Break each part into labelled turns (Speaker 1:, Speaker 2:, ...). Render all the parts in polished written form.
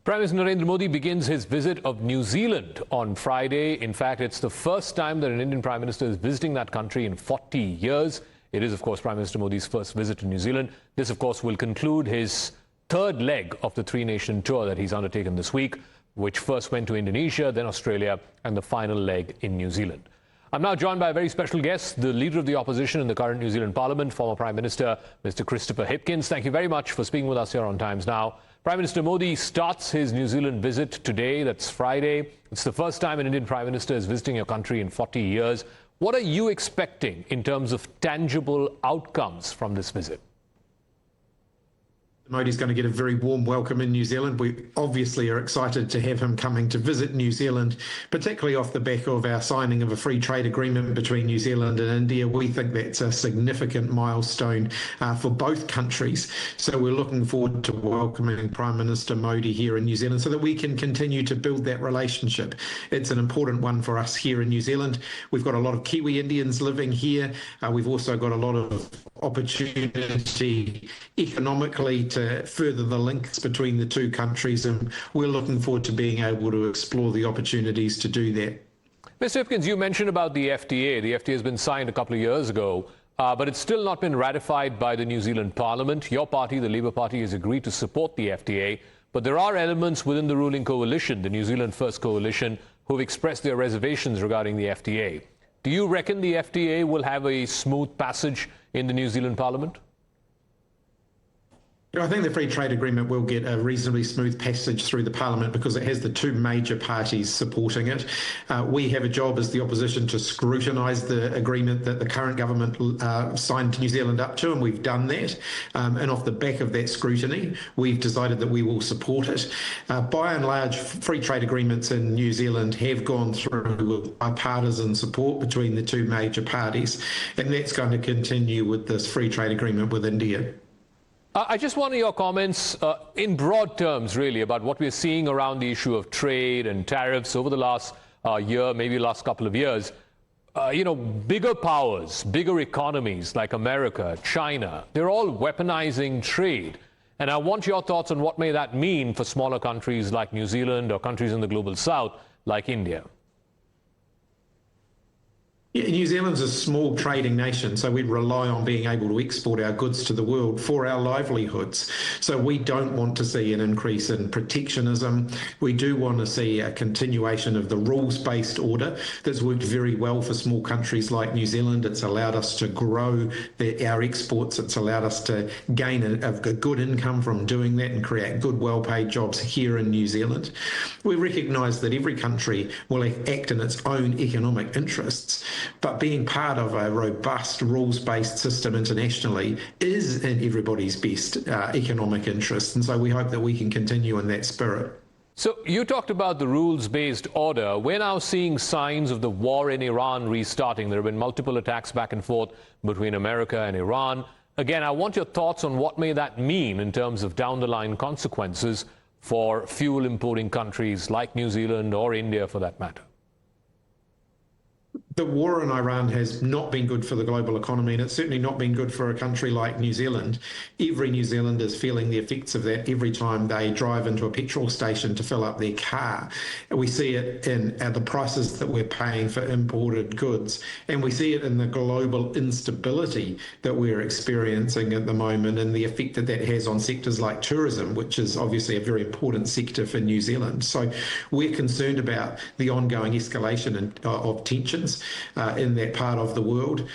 Speaker 1: Prime Minister Narendra Modi begins his visit of New Zealand on Friday. In fact, it's the first time that an Indian Prime Minister is visiting that country in 40 years. It is, of course, Prime Minister Modi's first visit to New Zealand. This, of course, will conclude his third leg of the three-nation tour that he's undertaken this week, which first went to Indonesia, then Australia, and the final leg in New Zealand. I'm now joined by a very special guest, the Leader of the Opposition in the current New Zealand Parliament, former Prime Minister, Mr. Chris Hipkins. Thank you very much for speaking with us here on Times Now. Prime Minister Modi starts his New Zealand visit today. That's Friday. It's the first time an Indian Prime Minister is visiting your country in 40 years. What are you expecting in terms of tangible outcomes from this visit?
Speaker 2: Modi's going to get a very warm welcome in New Zealand. We obviously are excited to have him coming to visit New Zealand, particularly off the back of our signing of a free trade agreement between New Zealand and India. We think that's a significant milestone for both countries. So we're looking forward to welcoming Prime Minister Modi here in New Zealand so that we can continue to build that relationship. It's an important one for us here in New Zealand. We've got a lot of Kiwi Indians living here. We've also got a lot of opportunity economically to further the links between the two countries, and we're looking forward to being able to explore the opportunities to do that.
Speaker 1: Mr. Hipkins, you mentioned about the FTA. The FTA has been signed a couple of years ago, but it's still not been ratified by the New Zealand Parliament. Your party, the Labour Party, has agreed to support the FTA, but there are elements within the ruling coalition, the New Zealand First Coalition, who have expressed their reservations regarding the FTA. Do you reckon the FTA will have a smooth passage in the New Zealand Parliament?
Speaker 2: I think the free trade agreement will get a reasonably smooth passage through the Parliament because it has the two major parties supporting it. We have a job as the opposition to scrutinise the agreement that the current government signed New Zealand up to, and we've done that. And off the back of that scrutiny, we've decided that we will support it. By and large, free trade agreements in New Zealand have gone through bipartisan support between the two major parties, and that's going to continue with this free trade agreement with India.
Speaker 1: I just want your comments in broad terms, really, about what we're seeing around the issue of trade and tariffs over the last year, maybe last couple of years. Bigger powers, bigger economies like America, China, they're all weaponizing trade. And I want your thoughts on what may that mean for smaller countries like New Zealand or countries in the global south like India.
Speaker 2: New Zealand's a small trading nation, so we rely on being able to export our goods to the world for our livelihoods. So we don't want to see an increase in protectionism. We do want to see a continuation of the rules-based order that's worked very well for small countries like New Zealand. It's allowed us to grow our exports. It's allowed us to gain a good income from doing that and create good, well-paid jobs here in New Zealand. We recognise that every country will act in its own economic interests, but being part of a robust rules-based system internationally is in everybody's best economic interest. And so we hope that we can continue in that spirit.
Speaker 1: So you talked about the rules-based order. We're now seeing signs of the war in Iran restarting. There have been multiple attacks back and forth between America and Iran. Again, I want your thoughts on what may that mean in terms of down-the-line consequences for fuel importing countries like New Zealand or India for that matter.
Speaker 2: The war in Iran has not been good for the global economy, and it's certainly not been good for a country like New Zealand. Every New Zealander is feeling the effects of that every time they drive into a petrol station to fill up their car. We see it in the prices that we're paying for imported goods, and we see it in the global instability that we're experiencing at the moment and the effect that that has on sectors like tourism, which is obviously a very important sector for New Zealand. So we're concerned about the ongoing escalation of tensions in that part of the world.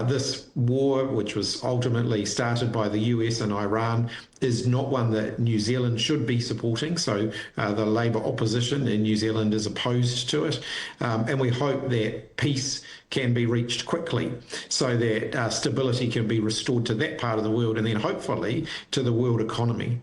Speaker 2: This war, which was ultimately started by the US and Iran, is not one that New Zealand should be supporting. So the Labour opposition in New Zealand is opposed to it. And we hope that peace can be reached quickly so that stability can be restored to that part of the world and then hopefully to the world economy.